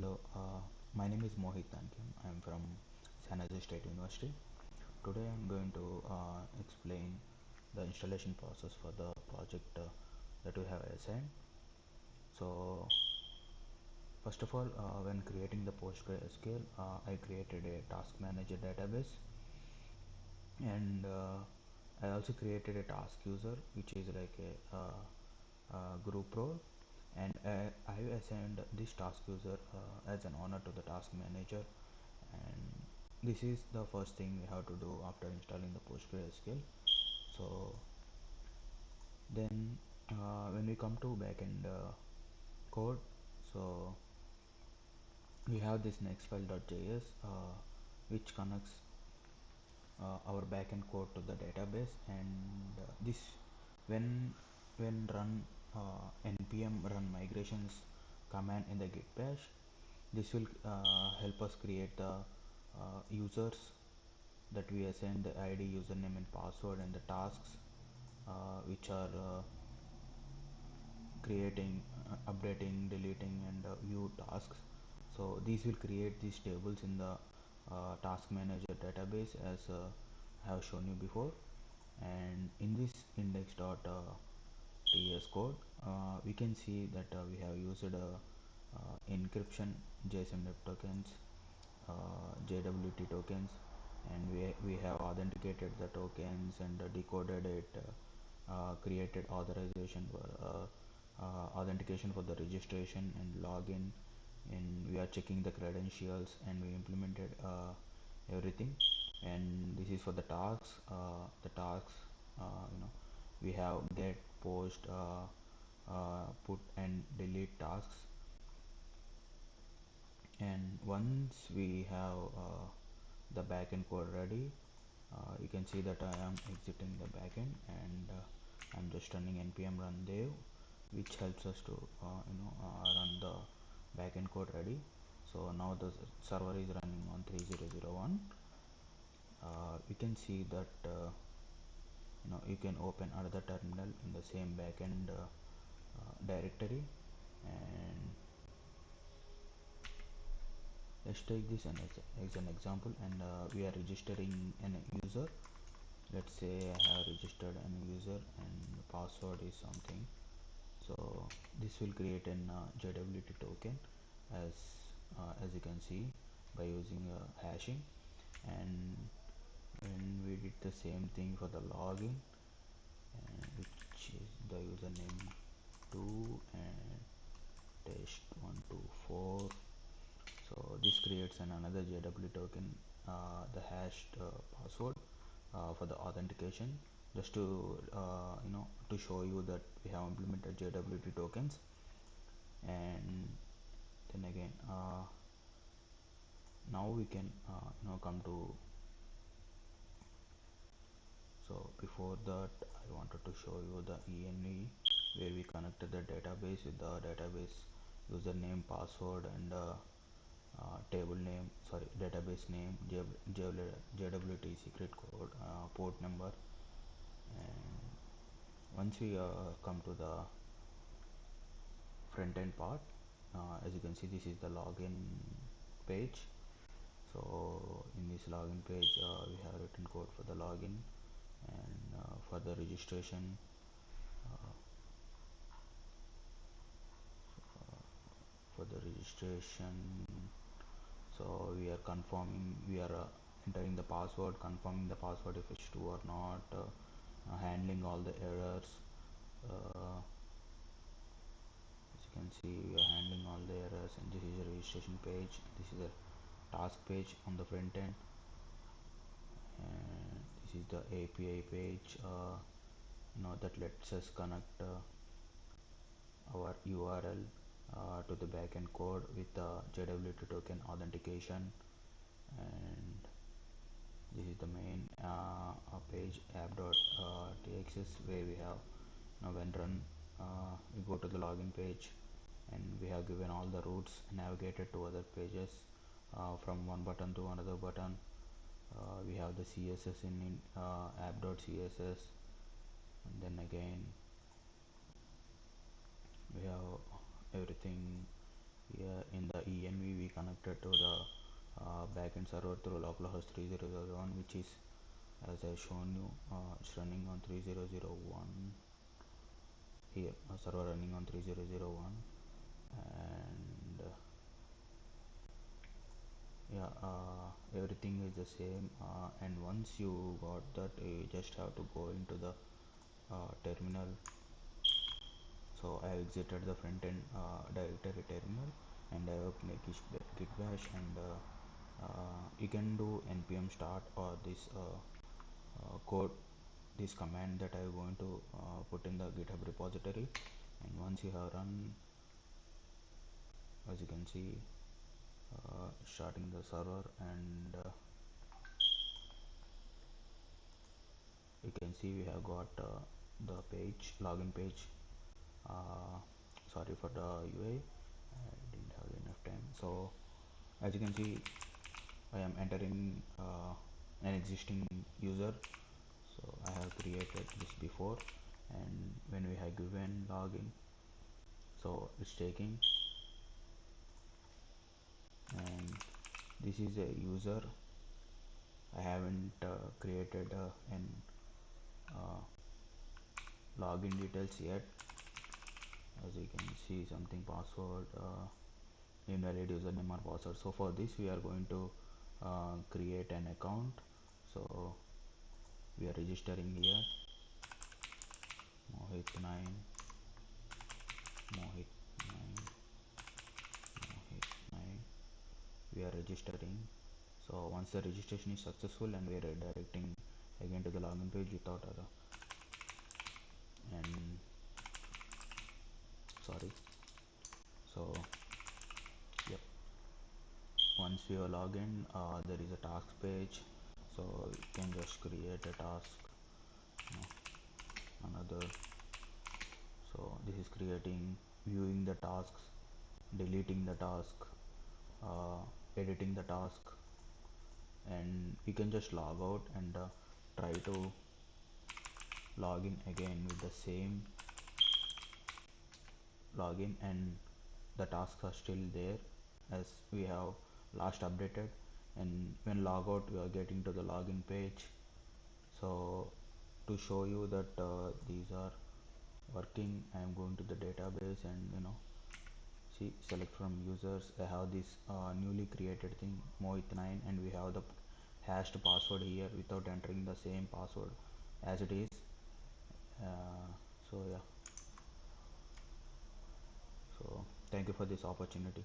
Hello, my name is Mohith Ankem. I am from San Jose State University. Today I am going to explain the installation process for the project that we have assigned. So, first of all, when creating the PostgreSQL, I created a task manager database, and I also created a task user, which is like a group role, and I assigned this task user as an owner to the task manager. And this is the first thing we have to do after installing the PostgreSQL. So then when we come to backend code, so we have this nextfile.js which connects our backend code to the database, and this when run npm run migrations command in the git bash, this will help us create the users that we assign the id, username and password, and the tasks which are creating, updating, deleting and view tasks. So these will create these tables in the task manager database as I have shown you before. And in this index.ts code, we can see that we have used encryption, JSON tokens, JWT tokens, and we have authenticated the tokens and decoded it, created authorization for authentication for the registration and login, and we are checking the credentials, and we implemented everything. And this is for the tasks. We have get, post, put and delete tasks. And once we have the backend code ready, you can see that I am exiting the backend, and I'm just running npm run dev, which helps us to run the backend code ready. So now the server is running on 3001. We can see that you can open another terminal in the same backend directory, and let's take this as an example. And we are registering an user. Let's say I have registered an user and the password is something. So this will create an JWT token, as you can see, by using hashing. And when we did the same thing for the login, which is the username 2 and test124. So this creates another JW token, the hashed password for the authentication, just to to show you that we have implemented JWT tokens. And then again, now we can come to. So before that, I wanted to show you the env, where we connected the database with the database username, password, and table name, sorry, database name, JWT secret code, port number. And once we come to the front end part, as you can see, this is the login page. So in this login page, we have written code for the login, and for the registration, uh, for the registration, so we are confirming, we are entering the password, confirming the password if it's true or not, handling all the errors. As you can see, we are handling all the errors. And this is a registration page, this is a task page on the front end, and this is the API page that lets us connect our URL to the backend code with the JWT token authentication. And this is the main page, app.txs, where we have now when run, we go to the login page, and we have given all the routes, navigated to other pages from one button to another button. We have the css in app.css, and then again we have everything Here in the env we connected to the backend server through localhost 3001, which is, as I shown you, it's running on 3001. Here a server running on 3001, and yeah, everything is the same, and once you got that, you just have to go into the terminal. So I exited the front end directory terminal, and I opened git bash, and you can do npm start or this code, this command that I'm going to put in the GitHub repository. And once you have run, as you can see, starting the server, and you can see we have got the page, login page. uh, Sorry for the UI, I didn't have enough time. So as you can see, I am entering an existing user, so I have created this before, and when we have given login, so it's taking, and this is a user. I haven't created an uh, login details yet. As you can see, something password, invalid username or password. So for this we are going to create an account. So we are registering here, Mohith 9, Mohith 9, Mohith 9. We are registering. So once the registration is successful, and we are redirecting again to the login page without error. And sorry. So yep. Once we are login, there is a task page. So you can just create a task. Another. So this is creating, viewing the tasks, deleting the task, uh, editing the task, and we can just log out and try to log in again with the same login, and the tasks are still there as we have last updated. And when log out, we are getting to the login page. So to show you that these are working, I am going to the database, and see, select from users. I have this newly created thing, Mohith 9, and we have the hashed password here without entering the same password as it is. So yeah, so thank you for this opportunity.